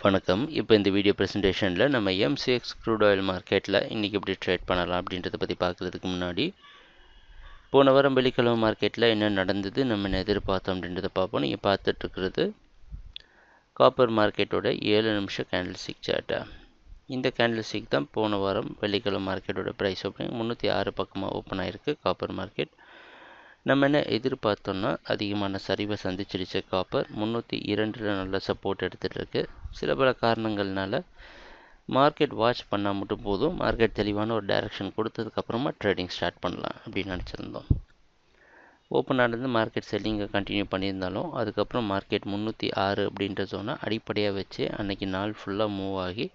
வணக்கம். இப்போ இந்த வீடியோ ப்ரெசன்டேஷனில் நம்ம MCX க்ரூட் ஆயில் மார்க்கெட்டில் இன்றைக்கி எப்படி ட்ரேட் பண்ணலாம் அப்படின்றத பற்றி பார்க்குறதுக்கு முன்னாடி போன வாரம் வெள்ளிக்கிழமை மார்க்கெட்டில் என்ன நடந்தது, நம்ம என்ன எதிர்பார்த்தோம் அப்படின்றத பார்ப்போம். நீங்கள் பார்த்துட்ருக்கிறது காப்பர் மார்க்கெட்டோட 7 நிமிஷம் கேண்டில்ஸ்டிக் சார்ட்டை. இந்த கேண்டில்ஸ்டிக் தான் போன வாரம் வெள்ளிக்கிழமை மார்க்கெட்டோட ப்ரைஸ் ஓப்பனிங் 306 பக்கமாக ஓப்பன் ஆகிருக்கு காப்பர் மார்க்கெட். நம்ம என்ன எதிர்பார்த்தோம்னா அதிகமான சரிவை சந்திச்சிருச்ச காப்பர் 302 நல்ல சப்போர்ட் எடுத்துகிட்டு இருக்கு. சில பல காரணங்கள்னால மார்க்கெட் வாட்ச் பண்ணால் மட்டும் போதும், மார்க்கெட் தெளிவான ஒரு டைரக்ஷன் கொடுத்ததுக்கப்புறமா ட்ரேடிங் ஸ்டார்ட் பண்ணலாம் அப்படின்னு நினச்சிருந்தோம். ஓப்பன் ஆனது மார்க்கெட் செல்லிங்கை கண்டினியூ பண்ணியிருந்தாலும் அதுக்கப்புறம் மார்க்கெட் 306 அப்படின்ற ஜோனை அடிப்படையாக வச்சு அன்றைக்கி நாள் ஃபுல்லாக மூவ் ஆகி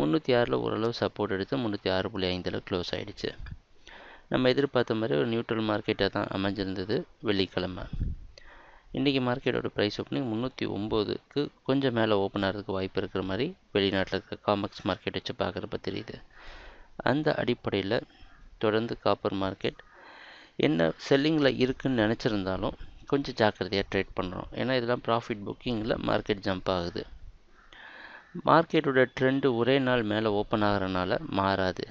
306 ஓரளவு சப்போர்ட் எடுத்து 306.5 க்ளோஸ் ஆகிடுச்சு. நம்ம எதிர்பார்த்த மாதிரி ஒரு நியூட்ரல் மார்க்கெட்டாக தான் அமைஞ்சிருந்தது வெள்ளிக்கிழமை. இன்றைக்கி மார்க்கெட்டோட ப்ரைஸ் ஓப்பனிங் 309க்கு கொஞ்சம் மேலே ஓப்பன் ஆகிறதுக்கு வாய்ப்பு இருக்கிற மாதிரி வெளிநாட்டில் இருக்கிற காமெக்ஸ் மார்க்கெட் வச்சு பார்க்குறப்ப தெரியுது. அந்த அடிப்படையில் தொடர்ந்து காப்பர் மார்க்கெட் என்ன செல்லிங்கில் இருக்குதுன்னு நினச்சிருந்தாலும் கொஞ்சம் ஜாக்கிரதையாக ட்ரேட் பண்ணுறோம். ஏன்னா இதெல்லாம் ப்ராஃபிட் புக்கிங்கில் மார்க்கெட் ஜம்ப் ஆகுது. மார்க்கெட்டோட ட்ரெண்டு ஒரே நாள் மேலே ஓப்பன் ஆகிறனால மாறாது.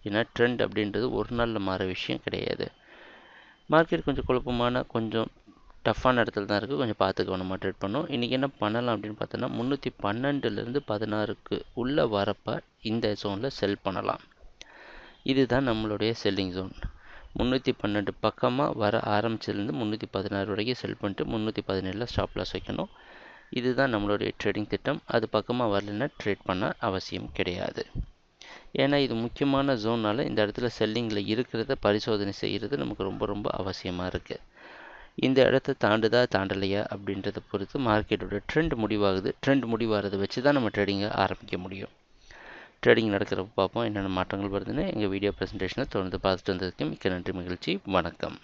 ஏன்னா ட்ரெண்ட் அப்படின்றது ஒரு நாளில் மாற விஷயம் கிடையாது. மார்க்கெட் கொஞ்சம் குழப்பமான கொஞ்சம் டஃப்பான இடத்துல தான் இருக்குது. கொஞ்சம் பார்த்து கவனமாக ட்ரேட் பண்ணோம். இன்றைக்கி என்ன பண்ணலாம் அப்படின்னு பார்த்தோன்னா 312லேருந்து 16க்கு உள்ளே வரப்போ இந்த ஜோனில் செல் பண்ணலாம். இதுதான் நம்மளுடைய செல்லிங் ஜோன். 312 பக்கமாக வர ஆரம்பிச்சதுலேருந்து 316 வரைக்கும் செல் பண்ணிட்டு 317 ஸ்டாப் லாஸ் வைக்கணும். இதுதான் நம்மளுடைய ட்ரேடிங் திட்டம். அது பக்கமாக வரலைன்னா ட்ரேட் பண்ண அவசியம் கிடையாது. ஏன்னா இது முக்கியமான ஜோனால் இந்த இடத்துல செல்லிங்கில் இருக்கிறத பரிசோதனை செய்கிறது நமக்கு ரொம்ப ரொம்ப அவசியமாக இருக்குது. இந்த இடத்த தாண்டலையா அப்படின்றத பொறுத்து மார்க்கெட்டோட ட்ரெண்ட் முடிவாகுது. ட்ரெண்ட் முடிவாகிறத வச்சு தான் நம்ம ட்ரேடிங்கை ஆரம்பிக்க முடியும். ட்ரேடிங் நடக்கிறப்ப பார்ப்போம் என்னென்ன மாற்றங்கள் வருதுன்னு. எங்கள் வீடியோ ப்ரெசன்டேஷனை தொடர்ந்து பார்த்துட்டு வந்ததுக்கு மிக்க நன்றி, மகிழ்ச்சி, வணக்கம்.